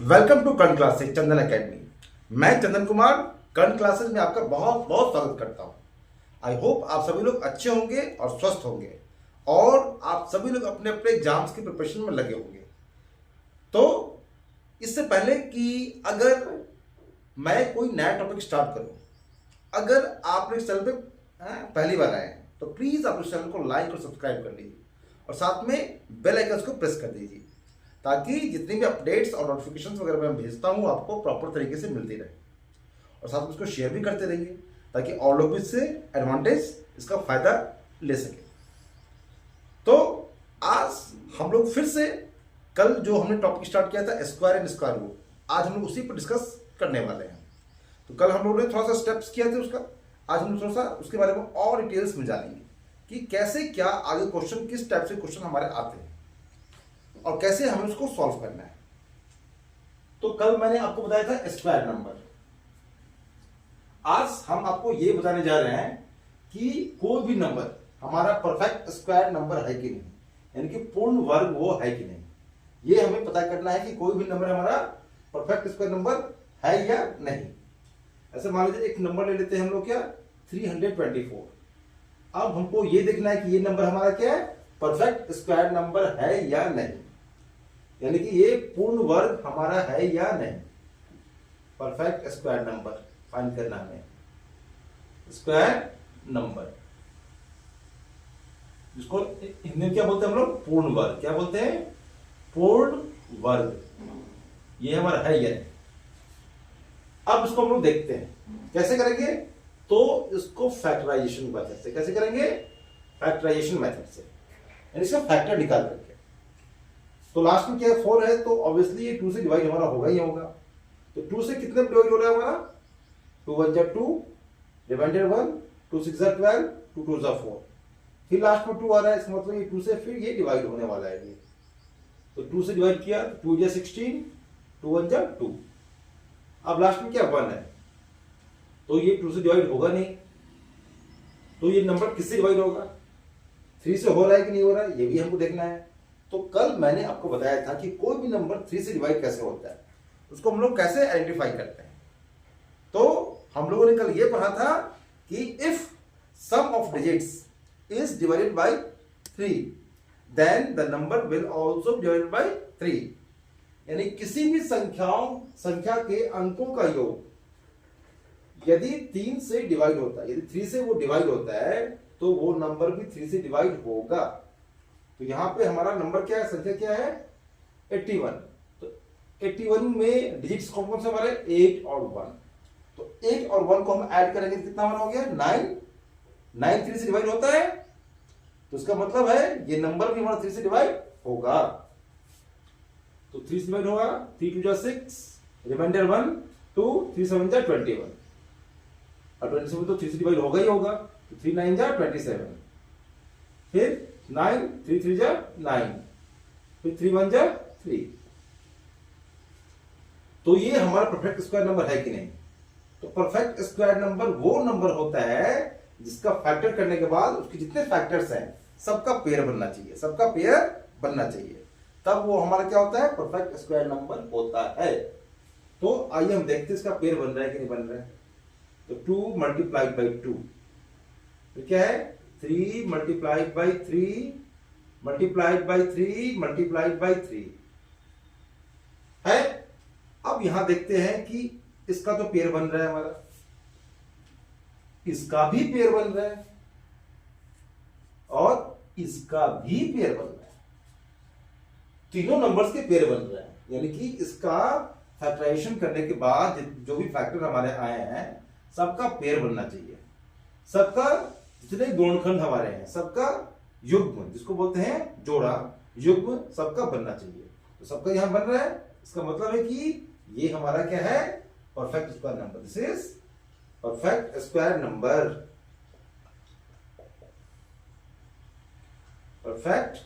Welcome to Karn classes Chandan academy. मैं चंदन कुमार कर्ण classes में आपका बहुत बहुत स्वागत करता हूं। आई होप आप सभी लोग अच्छे होंगे और स्वस्थ होंगे और आप सभी लोग अपने अपने एग्जाम्स की प्रिपरेशन में लगे होंगे। तो इससे पहले कि अगर मैं कोई नया टॉपिक स्टार्ट करूं, अगर आप इस चैनल पे पहली बार आए हैं तो प्लीज़ आप इस चैनल को लाइक और सब्सक्राइब कर लीजिए और साथ में बेल आइकन को प्रेस कर दीजिए ताकि जितनी भी अपडेट्स और नोटिफिकेशंस वगैरह मैं भेजता हूँ आपको प्रॉपर तरीके से मिलती रहे। और साथ में इसको शेयर भी करते रहिए ताकि और लोग भी इससे एडवांटेज इसका फायदा ले सके। तो आज हम लोग फिर से कल जो हमने टॉपिक स्टार्ट किया था स्क्वायर एंड स्क्वायर रूट, आज हम लोग उसी पर डिस्कस करने वाले हैं। तो कल हम लोगों ने थोड़ा सा स्टेप्स किया थे उसका, आज हम लोग थोड़ा सा उसके बारे में और डिटेल्स में जानेंगे कि कैसे क्या आगे क्वेश्चन, किस टाइप से क्वेश्चन हमारे आते हैं और कैसे हमें उसको सॉल्व करना है। तो कल मैंने आपको बताया था स्क्वायर नंबर। आज हम आपको ये बताने जा रहे हैं कि कोई भी नंबर हमारा परफेक्ट स्क्वायर नंबर है कि नहीं, यानी कि पूर्ण वर्ग वो है कि नहीं। ये हमें पता करना है कि कोई भी नंबर हमारा परफेक्ट स्क्वायर नंबर है या नहीं। ऐसे मान लीजिए एक नंबर ले लेते हैं हम लोग, क्या 324। अब हमको ये देखना है कि ये नंबर हमारा क्या है, परफेक्ट स्क्वायर नंबर है या नहीं, यानी कि ये पूर्ण वर्ग हमारा है या नहीं। परफेक्ट स्क्वायर नंबर फाइंड करना हमें, स्क्वायर नंबर जिसको हिंदी में क्या बोलते हैं हम लोग, पूर्ण वर्ग। क्या बोलते हैं, पूर्ण वर्ग। ये हमारा है या नहीं। अब इसको हम लोग देखते हैं कैसे करेंगे। तो इसको फैक्टराइजेशन मेथड से कैसे करेंगे, फैक्टराइजेशन मेथड से, यानी इसका फैक्टर निकाल करके। तो लास्ट में क्या है, 4 है तो ऑब्वियसली ये 2 से डिवाइड हमारा होगा ही होगा। तो 2 से कितने डिवाइड हो रहा है हमारा, 2 1 जा 2, रिमाइंडर 1, 2 6 जा 12, 2 2 जा 4, फिर लास्ट में 2 आ रहा है। इसका मतलब ये 2 से फिर ये डिवाइड होने वाला है ये। तो 2 से डिवाइड किया, 2 जा 16, 2 1 जा 2। अब लास्ट में क्या 1 है, तो ये 2 से डिवाइड होगा नहीं। तो ये नंबर किससे डिवाइड होगा, 3 से हो रहा है कि नहीं हो रहा है, ये भी हमको देखना है। तो कल मैंने आपको बताया था कि कोई भी नंबर 3 से डिवाइड कैसे होता है, उसको हम लोग कैसे आइडेंटिफाई करते हैं। तो हम लोगों ने कल ये पढ़ा था कि if sum of digits is divided by 3 then the number will also divided by 3, यानी किसी भी संख्या के अंकों का योग यदि 3 से डिवाइड होता है, यदि 3 से वो डिवाइड होता है तो वो नंबर भी 3 से डिवाइड होगा। तो यहां पे हमारा नंबर क्या है, संख्या क्या है, 81। तो 81 में डिजिट्स कौन कौन से हमारे, 8 और 1। तो 8 और 1 को हम ऐड करेंगे तो कितना हमारा हो गया, 9। 9 3 से डिवाइड होता है, तो इसका मतलब है ये नंबर भी हमारा 3 से डिवाइड होगा। तो 3 से डिवाइड होगा, 3 2 जा 6, रिमाइंडर 1 2, 3 7 जा 21, और 27 तो 3 से डिवाइड होगा ही होगा। तो 3 9 जा 27, फिर 9 3 3 जा 9, फिर 3 1 जा 3। तो ये हमारा परफेक्ट स्क्वायर नंबर है कि नहीं। तो परफेक्ट स्क्वायर नंबर वो नंबर होता है जिसका फैक्टर करने के बाद उसके जितने फैक्टर्स हैं सबका पेयर बनना चाहिए, सबका पेयर बनना चाहिए, तब वो हमारा क्या होता है, परफेक्ट स्क्वायर नंबर होता है। तो आइए हम देखते हैं इसका पेयर बन रहा है कि नहीं बन रहा है। तो 2 मल्टीप्लाइड बाई 2, तो क्या है, 3 multiplied by 3 multiplied by 3 multiplied by 3 है। अब यहां देखते हैं कि इसका तो पेयर बन रहा है हमारा, इसका भी पेयर बन रहा है और इसका भी पेयर बन रहा है। तीनों नंबर्स के पेयर बन रहे हैं, यानी कि इसका फैक्टराइजेशन करने के बाद जो भी फैक्टर हमारे आए हैं सबका पेयर बनना चाहिए। सबका जितने गुणनखंड हमारे हैं सबका युग्म, जिसको बोलते हैं जोड़ा, युग्म सबका बनना चाहिए। तो सबका यहां बन रहा है, इसका मतलब है कि ये हमारा क्या है, perfect square number. This is perfect square number, perfect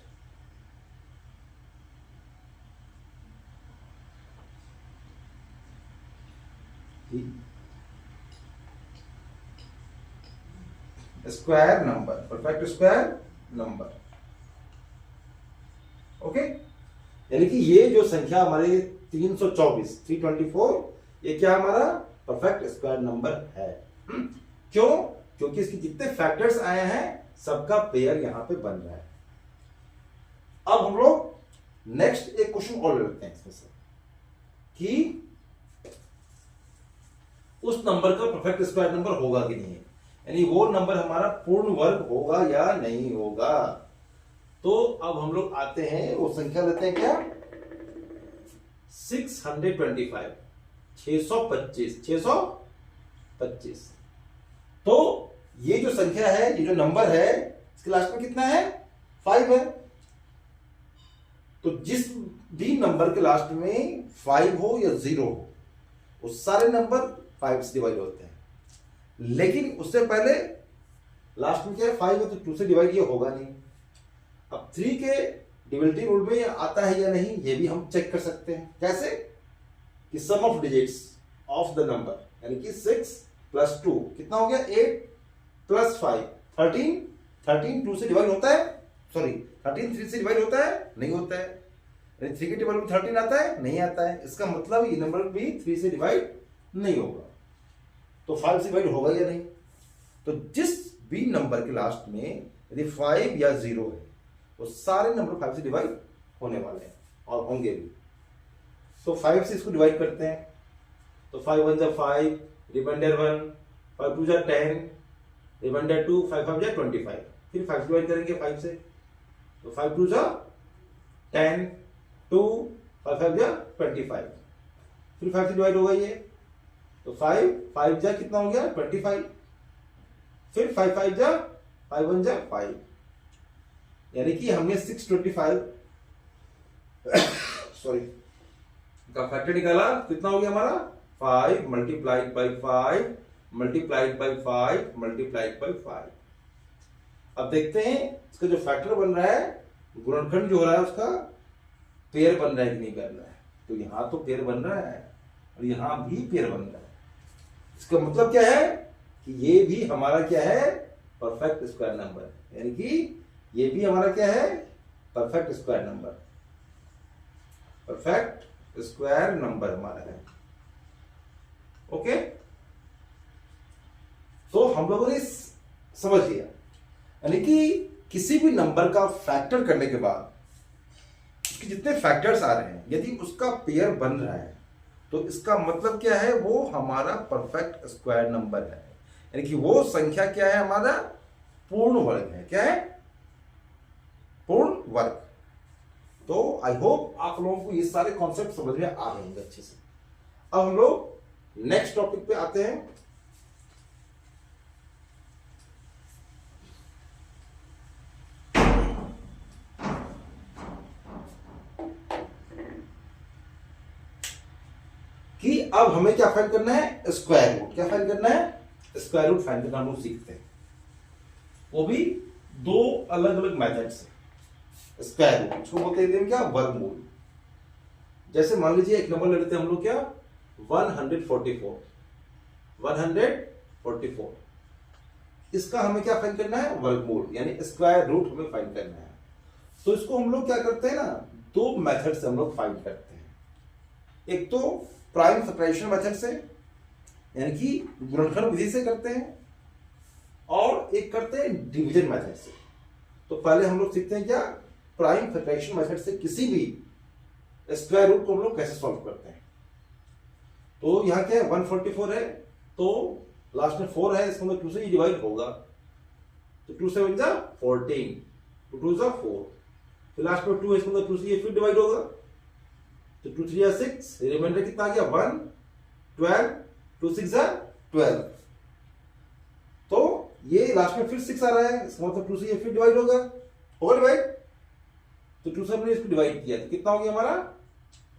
square number, perfect square number. Okay, यानी कि ये जो संख्या हमारे 324, 324 ये क्या हमारा परफेक्ट स्क्वायर नंबर है। क्यों? क्योंकि इसके जितने फैक्टर्स आए हैं सबका पेयर यहां पे बन रहा है। अब हम लोग नेक्स्ट एक क्वेश्चन और लेते हैं इसमें से कि उस नंबर का परफेक्ट स्क्वायर नंबर होगा कि नहीं, यानी वो नंबर हमारा पूर्ण वर्ग होगा या नहीं होगा। तो अब हम लोग आते हैं, वो संख्या लेते हैं क्या, 625, 625। तो ये जो संख्या है, ये जो नंबर है, इसके लास्ट में कितना है, 5 है। तो जिस भी नंबर के लास्ट में 5 हो या 0 हो, वो सारे नंबर 5 से डिवाइड होते हैं। लेकिन उससे पहले लास्ट में क्या है, 5 है, तो 2 से डिवाइड ये होगा नहीं। अब 3 के डिविजिबिलिटी रूल में ये आता है या नहीं, ये भी हम चेक कर सकते हैं। कैसे? कि sum of digits of the number, यानी कि 6 + 2 कितना हो गया, 8 + 5 13। 13 2 से डिवाइड होता है, सॉरी 13 3 से डिवाइड होता है, नहीं होता है। 3 के टेबल में 13 आता है, नहीं आता है। इसका मतलब ये नंबर भी 3 से डिवाइड नहीं होगा। तो 5 से डिवाइड होगा या नहीं। तो जिस भी नंबर के लास्ट में यदि 5 या 0 है, वो सारे नंबर 5 से डिवाइड होने वाले हैं और होंगे भी। तो 5 से इसको डिवाइड करते हैं, तो 5 1 जा 5, रिमाइंडर 1, 5 2 जा 10, रिमाइंडर 2, 5 5 जा 25। फिर 5 डिवाइड करेंगे 5 से, तो 5 2 जा 10, 2 5 5 जा 25। फिर 5 से डिवाइड होगा ये, तो 5 5 जा कितना हो गया, 25। फिर 5 5 जा 5 1 जा 5, यानी कि हमने 625 सॉरी का फैक्टर निकाला। कितना हो गया हमारा, 5 multiplied by 5 multiplied by 5 multiplied by 5। अब देखते हैं इसका जो फैक्टर बन रहा है, गुणनखंड जो हो रहा है, उसका पेयर बन रहा है कि नहीं बन रहा है। तो यहां तो पेयर बन रहा है और यहां भी पेयर बन रहा है। इसका मतलब क्या है कि ये भी हमारा क्या है, परफेक्ट स्क्वायर नंबर है। यानी कि ये भी हमारा क्या है, perfect square number, perfect square number हमारा है। ओके, तो हम लोगों ने समझ लिया, यानी कि किसी भी नंबर का फैक्टर करने के बाद उसके जितने फैक्टर्स आ रहे हैं, यदि उसका पेयर बन रहा है, तो इसका मतलब क्या है, वो हमारा परफेक्ट स्क्वायर नंबर है। यानी कि वो संख्या क्या है, हमारा पूर्ण वर्ग है। क्या है, पूर्ण वर्ग। तो आई होप आप लोगों को ये सारे कॉन्सेप्ट समझ में आ रहे होंगे अच्छे से। अब हम लोग नेक्स्ट टॉपिक पे आते हैं। कि अब हमें क्या फाइंड करना है, स्क्वायर रूट। क्या फाइंड करना है, स्क्वायर रूट फाइंड करना हम लोग सीखते हैं, वो भी दो अलग अलग मेथड से। स्क्वायर रूट उसको बोलते हैं क्या, वर्गमूल। जैसे मान लीजिए एक नंबर ले लेते हैं हम लोग, क्या 144। 144 इसका हमें क्या फाइंड करना है, वर्गमूल, यानी स्क्वायर रूट हमें फाइंड करना है। तो इसको हम लोग क्या करते हैं ना, दो मेथड से हम लोग फाइंड करते हैं। एक तो प्राइम फैक्टराइजेशन मेथड से, यानी कि गुणनखंड विधि से करते हैं, और एक करते हैं डिवीजन मेथड से। तो पहले हम लोग सीखते हैं क्या, प्राइम फैक्टराइजेशन मेथड से किसी भी स्क्वायर रूट को हम लोग कैसे सॉल्व करते हैं। तो यहां क्या है, 144 है, तो लास्ट में 4 है, इसको 2 से ही डिवाइड होगा, तो 2 से 1 जा 14, 2 2 जा 4, फिर लास्ट में 2 है, इसको 2 से ये फिर डिवाइड होगा, तो 2 3 जा 6, रिमाइंडर कितना आ गया 1, 12, 2 6 जा 12। तो ये लास्ट में फिर 6 आ रहा है, इसका मतलब 2 से ये फिर डिवाइड होगा डिवाइड, तो 2 से हमने इसको डिवाइड किया, तो कितना हो गया हमारा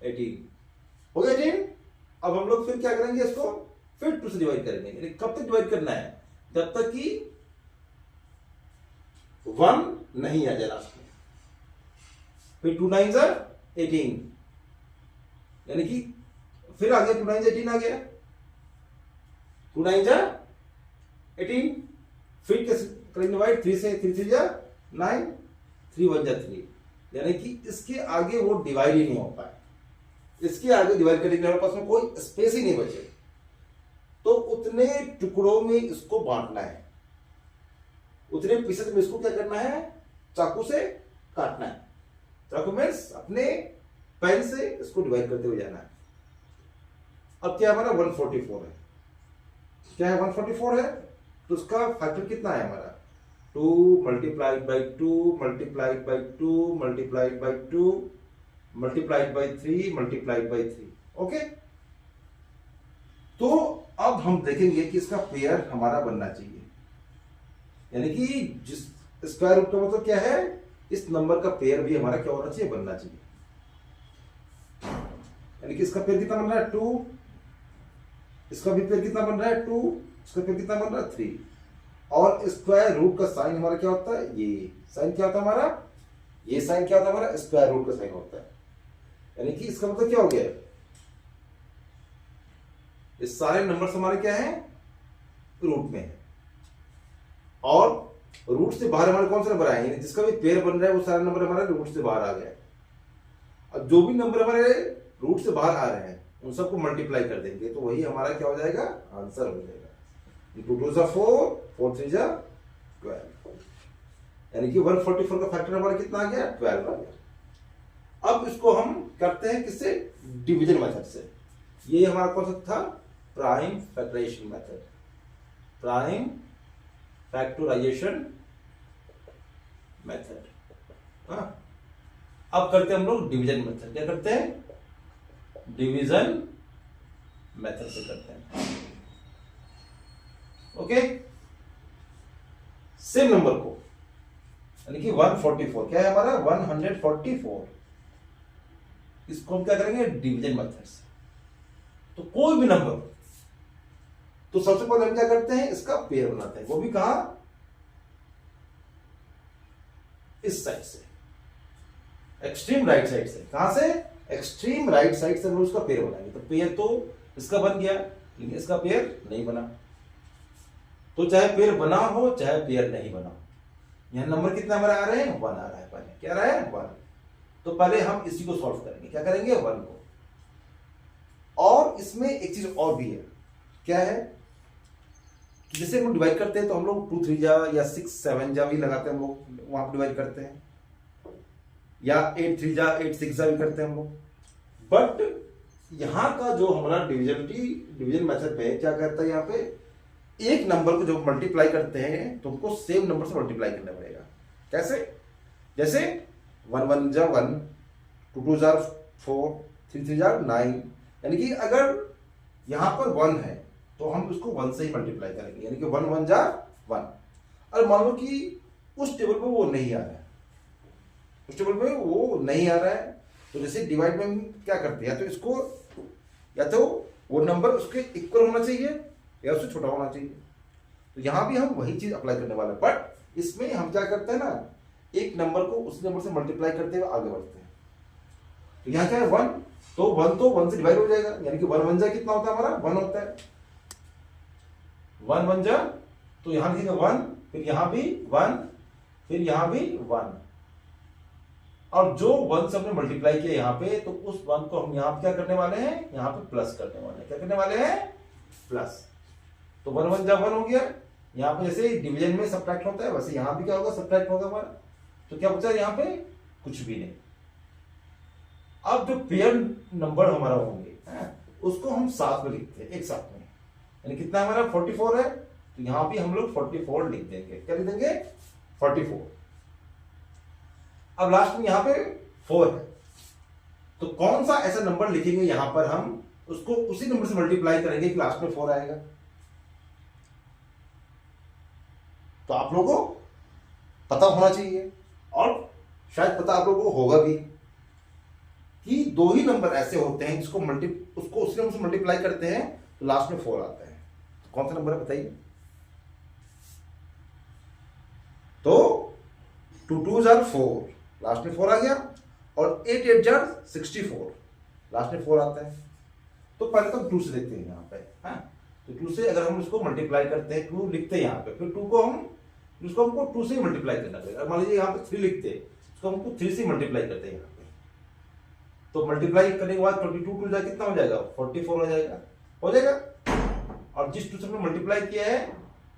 18 हो गया 18। अब हम लोग फिर क्या करेंगे, इसको फिर 2 से डिवाइड करेंगे। यानी कब तक डिवाइड करना है, जब तक कि 1 नहीं आ जाए लास्ट में। फिर 2 9 जा 18, यानी कि फिर आ गया 2 9 जा 18 आ गया, 2 9 जा 18, फिर कैसे करेंगे डिवाइड, 3 से, 3 3 जा 9, 3 1 जा 3, यानी कि इसके आगे वो डिवाइड ही नहीं हो पाए। इसके आगे डिवाइड करने के लिए हमारे पास में कोई स्पेस ही नहीं बचे, तो उतने टुकड़ों में इसको बांटना है, उतने पीसेस में इसको क्या करना है, चाकू से काटना है। चाकू मीन्स अपने पेन से इसको डिवाइड करते हुए जाना है। अब क्या हमारा 144 है, क्या है 144 है, तो उसका फैक्टर कितना है हमारा 2 multiplied by 2 multiplied by 2 multiplied by 2 multiplied by 3 multiplied by 3। Okay, तो अब हम देखेंगे कि इसका पेयर हमारा बनना चाहिए, यानी कि जिस स्क्वायर रूट का मतलब क्या है, इस नंबर का पेयर भी हमारा क्या होना चाहिए, बनना चाहिए। यानी कि इसका पेयर कितना बन रहा है 2, इसका भी पेयर कितना बन रहा है 2, इसका पेयर कितना बन रहा है 3, और स्क्वायर रूट का साइन हमारा क्या होता है, ये साइन क्या होता है हमारा, ये साइन क्या होता है हमारा, स्क्वायर रूट का साइन होता है। यानी कि इसका मतलब क्या हो गया, इस सारे नंबर्स हमारे क्या है, रूट में है, और रूट से बाहर हमारे कौन से नंबर आए, यानी जिसका भी पेयर बन रहा है वो सारे नंबर हमारे रूट से बाहर आ गए। अब जो भी नंबर हमारे रूट से बाहर आ रहे हैं उन सबको मल्टीप्लाई कर देंगे, तो वही हमारा क्या हो जाएगा, आंसर हो जाएगा। 2 2 जा 4, 4 3 जा 12, यानी कि 144 का फैक्टर हमारा कितना आ गया, 12 आ गया। अब इसको हम करते हैं किससे, डिवीजन मेथड से। ये हमारा कौन सा था, prime factorization method, prime factorization method. हाँ, अब करते हैं हम लोग डिवीजन मेथड। क्या करते हैं, डिवीजन मेथड से करते हैं। ओके, सेम नंबर को, यानी कि 144 क्या है हमारा, 144, इसको हम क्या करेंगे, डिवीजन मेथड से। तो कोई भी नंबर, तो सबसे पहले हम क्या करते हैं, इसका पेयर बनाते हैं, वो भी कहां, इस साइड से, एक्सट्रीम राइट साइड से। कहां से, एक्सट्रीम राइट साइड से हम उसका पेयर बनाएंगे। तो पेयर तो इसका बन गया, लेकिन इसका पेयर नहीं बना। तो चाहे पेयर बना हो चाहे पेयर नहीं बना, यहां नंबर कितने हमारे आ रहे हैं, 1 आ रहा है, पहले क्या आ रहा है, 1। तो पहले हम इसी को सॉल्व करेंगे, क्या करेंगे, 1 को। और इसमें एक चीज और भी है, क्या है, जैसे हम डिवाइड करते हैं तो हम लोग 2 3 जा या 6 7 जा भी लगाते हैं हम लोग, वहां डिवाइड करते हैं, या 8 3 जा 8 6 जा भी करते हैं हम लोग। बट यहां का जो हमारा डिवीजन मेथड पे क्या करता है, यहाँ पे एक नंबर को जब मल्टीप्लाई करते हैं तो हमको सेम नंबर से मल्टीप्लाई करना पड़ेगा। कैसे, जैसे 1 1 जा 1, 2 2 जा 4, 3 3 जा 9, यानी कि अगर यहां पर 1 है तो हम उसको 1 से ही मल्टीप्लाई करेंगे, यानी कि 1 1 जा 1। और मान लो कि उस टेबल पे वो नहीं आ रहा है, उस टेबल पे वो नहीं आ रहा है, तो जैसे डिवाइड में हम क्या करते हैं, या तो इसको, या तो वो नंबर उसके इक्वल होना चाहिए या उससे छोटा होना चाहिए। तो यहां भी हम वही चीज अप्लाई करने वाले हैं, बट इसमें हम क्या करते हैं ना, एक नंबर को उस नंबर से मल्टीप्लाई करते हुए आगे बढ़ते हैं। तो यहां क्या है 1, तो 1 से डिवाइड हो जाएगा, यानी कि 1 1 जा कितना होता है हमारा, 1 होता है, 1 1 जा, तो यहां लिखेंगे 1, फिर यहां भी 1, फिर यहां भी 1, और जो 1 से हमने मल्टीप्लाई किया यहां पे, तो उस 1 को हम यहां पे क्या करने वाले हैं, यहां पे प्लस करने वाले हैं। क्या करने वाले हैं, प्लस। तो 1 1 जा 1 हो गया, यहां पे जैसे डिवीजन में सब्ट्रैक्ट होता है वैसे यहां भी क्या होगा, सब्ट्रैक्ट होगा हमारा। तो क्या बचा यहां पे, कुछ भी नहीं। अब जो पेयर नंबर हमारा होंगे उसको हम साथ में लिखते हैं, एक साथ में, यानी कितना हमारा 44 है, तो यहां भी हम लोग 44 लिख देंगे। क्या लिख देंगे, 44। अब लास्ट में यहां पे 4 है, तो कौन सा ऐसा नंबर लिखेंगे यहां पर हम उसको उसी नंबर से मल्टीप्लाई करेंगे कि लास्ट में 4 आएगा। तो आप लोगों को पता होना चाहिए, और शायद पता आप लोगों को होगा भी, कि 2 ही नंबर ऐसे होते हैं जिसको उसको उसी नंबर से मल्टीप्लाई करते हैं तो लास्ट में 4 आता है। तो कौन सा नंबर है बताइए। तो 2 2 जार 4, लास्ट में 4 आ गया, और 8 8 जार 64, लास्ट में 4 आता है। तो पहले तो 2 से देखते हैं यहाँ पे, हाँ, तो 2 से अगर हम इसको मल्टीप्लाई करते हैं, 2 लिखते हैं यहाँ पे, फिर 2 को हमको 2 से मल्टीप्लाई करना पड़ेगा। मान लीजिए यहाँ पे 3 लिखते हैं, इसको हमको 3 से मल्टीप्लाई करते हैं यहाँ पे, तो मल्टीप्लाई करने के बाद 22 टू कितना हो जाएगा, 44 हो जाएगा, हो जाएगा। और जिस टू से हमने मल्टीप्लाई किया है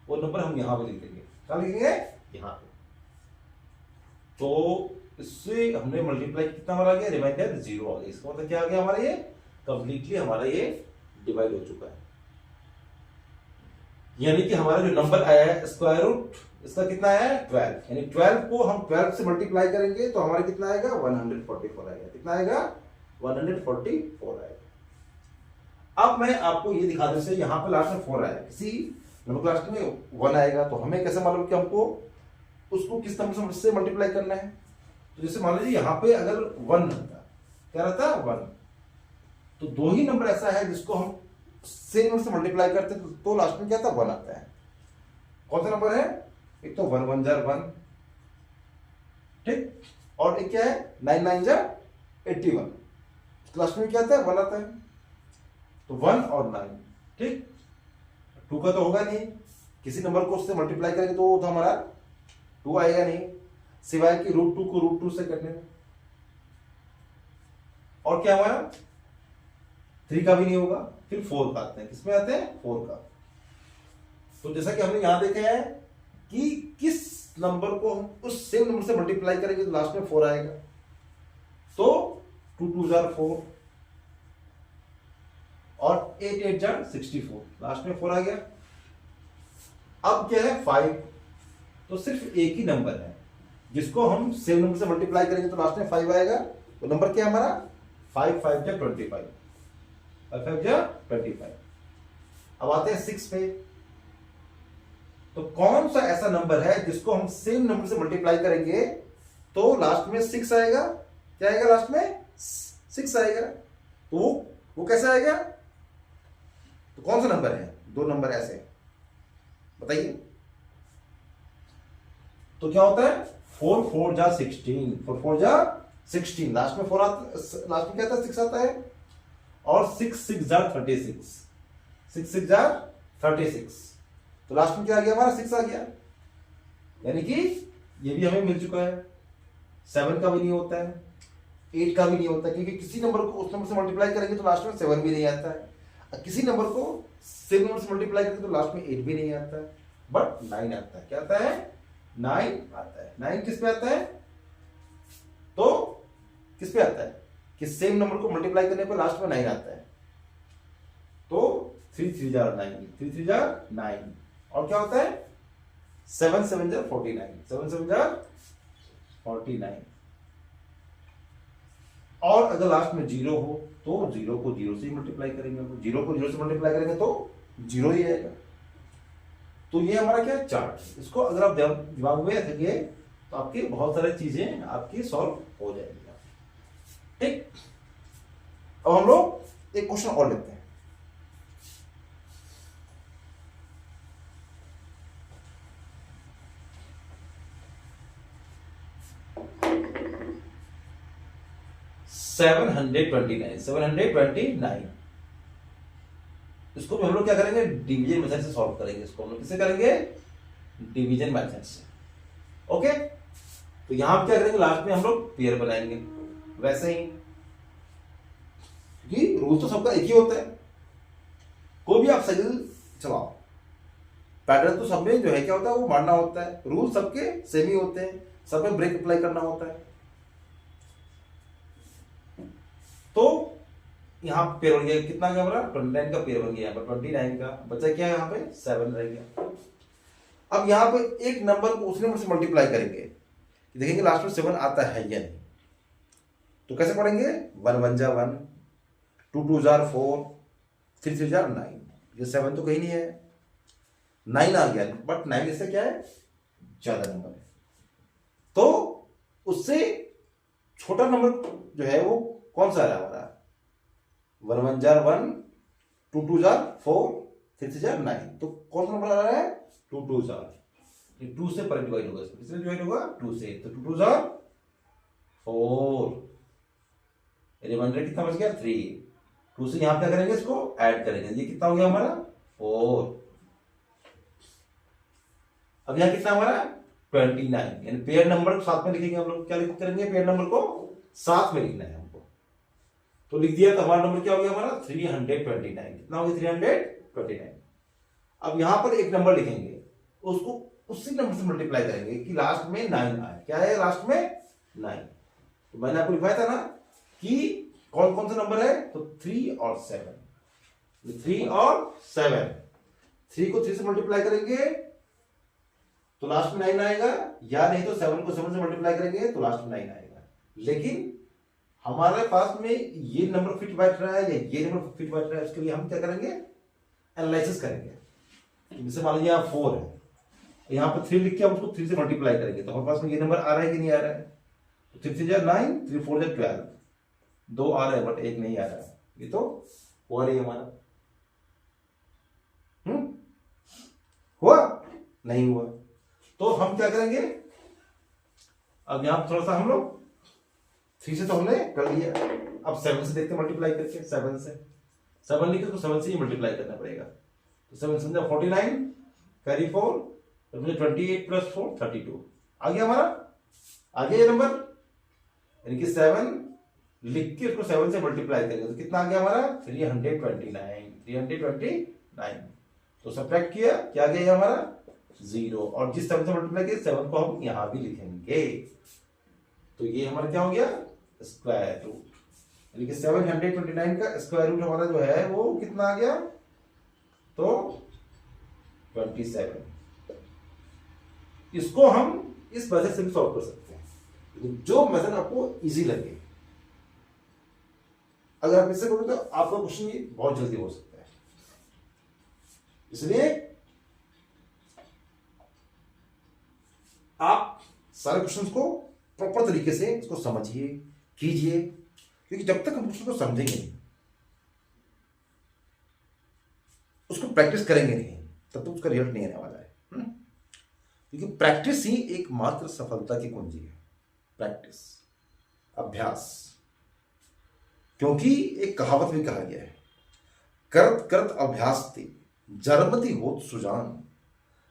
वो नंबर हम यहां पे लिख देंगे, क्या लिखेंगे, यहां पे। तो इससे हमने मल्टीप्लाई कितना हमारा आ गया, रिमाइंडर 0 आ गया। इसका मतलब क्या आ गया हमारा, ये कंप्लीटली हमारा ये डिवाइड हो चुका है। यानी कि हमारा जो नंबर आया है स्क्वायर रूट इसका कितना आया है 12, यानी 12 को हम 12 से मल्टीप्लाई करेंगे तो हमारा कितना आएगा 144 आएगा। कितना आएगा 144 आएगा। अब मैं आपको ये दिखा दूं, से यहां पे लास्ट में 4 आया, किसी नंबर के लास्ट में 1 आएगा, तो हमें कैसे मालूम कि हमको उसको किस नंबर से मल्टीप्लाई करना है। तो जैसे मान लीजिए यहां पे अगर 1 रहता, क्या रहता 1, तो दो ही नंबर ऐसा है जिसको हम सेम नंबर से मल्टीप्लाई करते हैं तो लास्ट में क्या था 1 आता है। कौन सा नंबर है, एक तो 1 1 जार 1, ठीक, और एक क्या है 9 9 जार 81, लास्ट में क्या आता है 1 आता है। तो 1 और 9, ठीक, 2 का तो होगा नहीं, किसी नंबर को उससे मल्टीप्लाई करेंगे तो वो तो हमारा 2 आएगा नहीं, सिवाय कि √2 को √2 से करने में। और क्या हुआ 3 का भी नहीं होगा, फिर 4 का आते हैं, किसमें आते हैं 4 का। तो जैसा कि हमने यहां देखे हैं कि किस नंबर को हम उस सेम नंबर से मल्टीप्लाई करेंगे तो लास्ट में 4 आएगा। तो 2 2 जार 4 और 8 8 जार 64, लास्ट में 4 आ गया। अब क्या है 5, तो सिर्फ एक ही नंबर है जिसको हम सेम नंबर से मल्टीप्लाई करेंगे तो लास्ट में 5 आएगा। तो नंबर क्या है हमारा 5 5 जा 25, 5 5 जा 25। अब आते हैं 6 पे। तो कौन सा ऐसा नंबर है जिसको हम सेम नंबर से मल्टीप्लाई करेंगे तो लास्ट में 6 आएगा, क्या आएगा लास्ट में 6 आएगा। तो वो कैसे आएगा, तो कौन सा नंबर है, दो नंबर ऐसे बताइए। तो क्या होता है 4 4 जा 16, 4 4 जा 16, लास्ट में 4 आता, लास्ट में क्या आता है 6 आता है। और 6 6 जा 36, 6 6 जा 36, तो लास्ट में क्या आ गया हमारा 6 आ गया। यानी कि ये भी हमें मिल चुका है। 7 का भी नहीं होता है, 8 का भी नहीं होता है, क्योंकि किसी नंबर को उस नंबर से मल्टीप्लाई करेंगे तो लास्ट में 7 भी नहीं आता है, किसी नंबर को सेम नंबर से मल्टीप्लाई करेंगे तो लास्ट में 8 भी नहीं आता है, बट 9 आता है। क्या आता है 9 आता है। 9 किस पे आता है, तो किस पे आता है कि सेम नंबर को मल्टीप्लाई करने पे लास्ट में 9 आता है। तो 3 3 जार 9, 3 3 जार 9, और क्या होता है 7 7 जार 49, 7 7 जार 49। और अगर लास्ट में 0 हो तो 0 को 0 से मल्टीप्लाई करेंगे, 0 को 0 से मल्टीप्लाई करेंगे तो 0 ही आएगा। तो ये हमारा क्या है चार्ट। इसको अगर आप दिमाग में रखेंगे तो आपकी बहुत सारी चीजें आपकी सॉल्व हो जाएगी, ठीक। अब हम लोग एक क्वेश्चन और लेते हैं। $729 इसको हम लोग क्या करेंगे डिवीजन मेथड से सॉल्व करेंगे। इसको हम लोग किससे करेंगे, डिवीजन मेथड से। ओके, तो यहां क्या करेंगे लास्ट में हम लोग पेयर बनाएंगे वैसे ही, क्योंकि रूल तो सबका एक ही होता है। कोई भी आप साइकिल चलाओ, पैटर्न तो सब में जो है क्या होता है वो मारना होता है, रूल सबके सेम ही होते हैं, सब में ब्रेक अप्लाई करना होता है। तो यहां पेयर बन गया, कितना गया हमारा 29 का पेयर बन गया, यहाँ पर 29 का बचा क्या है, यहाँ पे 7 रह गया। अब यहां पे एक नंबर को उस नंबर से मल्टीप्लाई करेंगे, देखेंगे लास्ट में 7 आता है या नहीं। तो कैसे पढ़ेंगे 1 1 जा 1, 2 2 जार 4, 3 3 जार 9। ये 7 तो कहीं नहीं है, 9 आ गया, बट 9 इससे क्या है ज्यादा नंबर है। तो उससे छोटा नंबर जो है वो कौन सा है हमारा 1 1 जार 1, 2 2 जार 4, 3 3 जार 9। तो कौन सा नंबर आ रहा है 2 2 जार, 2 से पर डिवाइड होगा, इसमें डिवाइड होगा 2 से, तो 2 2 जार 4, रिमाइंडर कितना बच गया 3। 2 से यहां क्या करेंगे इसको ऐड करेंगे, ये कितना हो गया हमारा 4। अब यहां कितना हमारा 29, यानी पेयर नंबर साथ में लिखेंगे हम लोग। क्या करेंगे पेयर नंबर को साथ में लिखना है हमको। तो लिख दिया, तो हमारा नंबर क्या हो गया, हमारा 329। कितना हो गया, 329। अब यहां पर एक नंबर लिखेंगे, उसको उसी नंबर से मल्टीप्लाई करेंगे कि लास्ट में 9 आए। क्या है लास्ट में, 9। तो मैंने आपको लिखवाया था ना कि कौन कौन सा नंबर है, तो 3 और 7। 3 और 7, 3 को 3 से मल्टीप्लाई करेंगे तो लास्ट में 9 आएगा, या नहीं तो 7 को 7 से मल्टीप्लाई करेंगे तो लास्ट में 9 आएगा। लेकिन हमारे पास में ये नंबर फिट बैठ रहा है या ये नंबर फिट बैठ रहा है, उसके लिए हम क्या करेंगे, एनालिसिस करेंगे। जैसे मान लीजिए यहाँ 4 है, यहाँ पर 3 लिख के हम उसको 3 से मल्टीप्लाई करेंगे तो हमारे पास में ये नंबर आ रहा है कि नहीं आ रहा है, तो 3 3 9, 3 4 12, 2 आ रहा है बट 1 नहीं आ रहा है, ये तो हुआ नहीं हमारा। हुआ नहीं हुआ, तो हम क्या करेंगे, अब यहां थोड़ा सा हम लोग 3 से तो हमने कर लिया, अब 7 से देखते मल्टीप्लाई करके। 7 से 7 लिखे तो 7 से ही मल्टीप्लाई करना पड़ेगा, तो 7 समझा 49, कैरी 4, तो मुझे 28 प्लस 4 32 आ गया हमारा, आ गया ये नंबर। यानी कि 7 लिख के उसको 7 से मल्टीप्लाई करेंगे तो कितना आ गया हमारा, 329। तो सब्ट्रैक्ट किया, क्या आ गया हमारा, 0, और जिस 7 से मल्टीप्लाई किया 7 को हम यहां भी लिखेंगे, तो ये हमारा क्या हो गया, स्क्वायर रूट। यानी कि 729 का स्क्वायर रूट हमारा जो है वो कितना आ गया, तो 27। इसको हम इस मेथड से भी सॉल्व कर सकते हैं, जो मेथड आपको इजी लगे। अगर आप इससे करोगे तो आपका क्वेश्चन बहुत जल्दी हो सकता है। इसलिए आप सारे क्वेश्चंस को प्रॉपर तरीके से इसको समझिए, कीजिए, क्योंकि जब तक हम क्वेश्चन को समझेंगे नहीं, उसको प्रैक्टिस करेंगे नहीं, तब तक उसका रिजल्ट नहीं आने वाला है। क्योंकि प्रैक्टिस ही एकमात्र सफलता की कुंजी है, प्रैक्टिस, अभ्यास। क्योंकि एक कहावत भी कहा गया है, करत करत अभ्यास ते जरमति होत सुजान,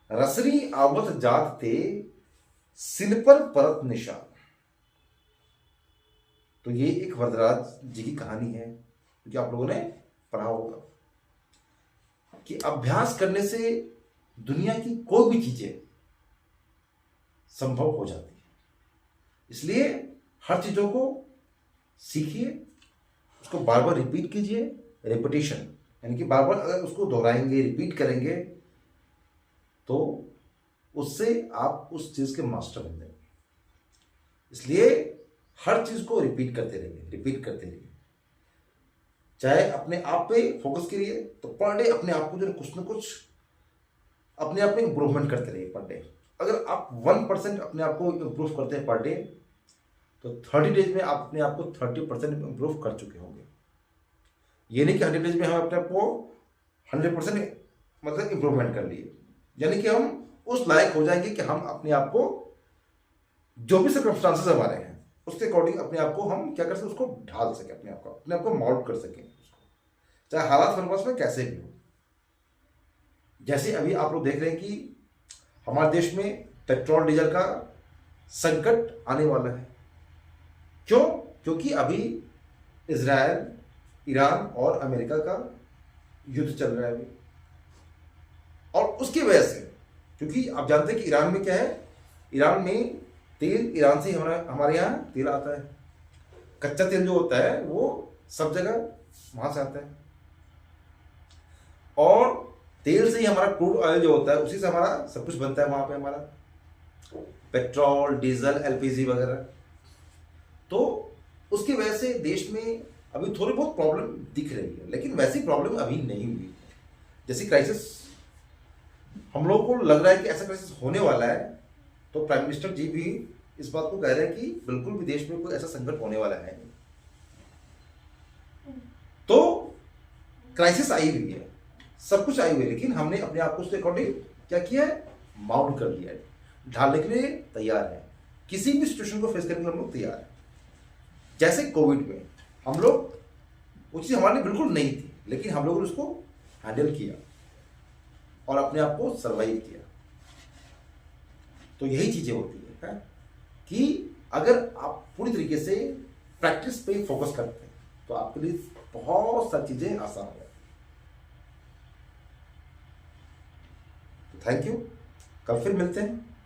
रसरी आवत जात ते सिल पर परत निशान। तो ये एक वरदराज जी की कहानी है, क्योंकि आप लोगों ने पढ़ा होगा कि अभ्यास करने से दुनिया की कोई भी चीजें संभव हो जाती है। इसलिए हर चीजों को सीखिए, उसको बार बार रिपीट कीजिए, रेपिटेशन, यानी कि बार बार अगर उसको दोहराएंगे, रिपीट करेंगे, तो उससे आप उस चीज के मास्टर बन जाएंगे। इसलिए हर चीज को रिपीट करते रहिए, रिपीट करते रहिए। चाहे अपने आप पे फोकस करिए, तो पर डे अपने आप को जो कुछ ना कुछ अपने आप में इंप्रूवमेंट करते रहिए पर डे। अगर आप 1% अपने आप को इंप्रूव करते हैं पर डे, तो 30 डेज में आप अपने आप को 30% इंप्रूव कर चुके होंगे। ये नहीं कि 100 डेज में हम अपने आप को 100% मतलब इंप्रूवमेंट कर लिए, यानी कि हम उस लायक हो जाएंगे कि हम अपने आप को जो भी सर्कमस्टांसेस हमारे हैं उसके अकॉर्डिंग अपने आप को हम क्या कर सकें, उसको ढाल सके, अपने आप को मॉल्ड कर सकें, चाहे हालात हमारे पास में कैसे भी हो। जैसे अभी आप लोग देख रहे हैं कि हमारे देश में पेट्रोल डीजल का संकट आने वाला है। क्यों? क्योंकि अभी इजराइल, ईरान और अमेरिका का युद्ध चल रहा है अभी, और उसकी वजह से, क्योंकि आप जानते हैं कि ईरान में क्या है, ईरान में तेल, ईरान से हमारे यहाँ तेल आता है। कच्चा तेल जो होता है वो सब जगह वहां से आता है, और तेल से ही हमारा क्रूड ऑयल जो होता है उसी से हमारा सब कुछ बनता है, वहां पे हमारा पेट्रोल, डीजल, एलपीजी वगैरह। तो उसकी वजह से देश में अभी थोड़ी बहुत प्रॉब्लम दिख रही है, लेकिन वैसी प्रॉब्लम अभी नहीं हुई। जैसी क्राइसिस हम लोगों को लग रहा है कि ऐसा क्राइसिस होने वाला है, तो प्राइम मिनिस्टर जी भी इस बात को कह रहे हैं कि बिल्कुल भी देश में कोई ऐसा संकट होने वाला है नहीं। तो क्राइसिस आई हुई है, सब कुछ आई हुई है, लेकिन हमने अपने आप को उसके अकॉर्डिंग क्या किया है, माउंट कर लिया है, ढालने के लिए तैयार है, किसी भी सिचुएशन को फेस करने के लिए हम लोग तैयार है। जैसे कोविड में हम लोग, वो चीज हमारे लिए बिल्कुल नहीं थी, लेकिन हम लोगों ने उसको हैंडल किया और अपने आप को सर्वाइव किया। तो यही चीजें होती है कि अगर आप पूरी तरीके से प्रैक्टिस पे फोकस करते हैं, तो आपके लिए बहुत सारी चीजें आसान हो जाती। थैंक यू, कल फिर मिलते हैं।